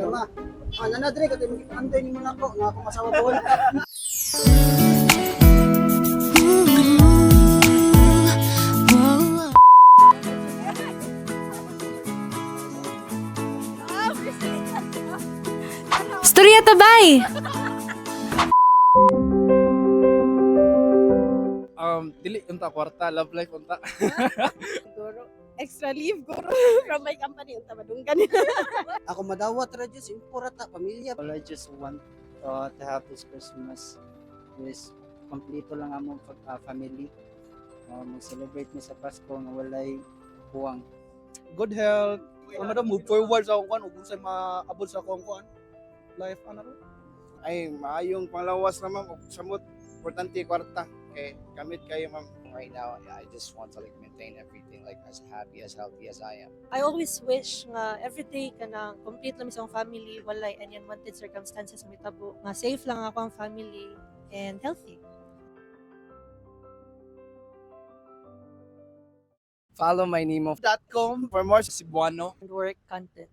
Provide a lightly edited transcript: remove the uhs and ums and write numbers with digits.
ma. Nanadre ka tayo mag-antay ni mo na ako. Nga ako masawa ko. Storya tabay! Dili unta kwarta, love life unta. Siguro, extra leave guro from my company unta madunggan. Ako madawat ra jud impurata pamilya. All I just want to have this Christmas is kompleto lang among family. Mag-celebrate mi sa Pasko nga walay buwang. Good health. Ano daw move forward sa akong kuan ug unsay maabot sa akong kuan. Life ano ro? Ay maayong panglawas naman ug samot importante kwarta kay gamit kayo ma'am. Right now, I just want to like maintain everything like as happy, as healthy as I am. I always wish nga everyday ka na complete lang sa akong family, walay any unwanted circumstances mitabo. Nga safe lang ako ang family and healthy. Follow my Nemo.com for more sa Cebuano. And work content.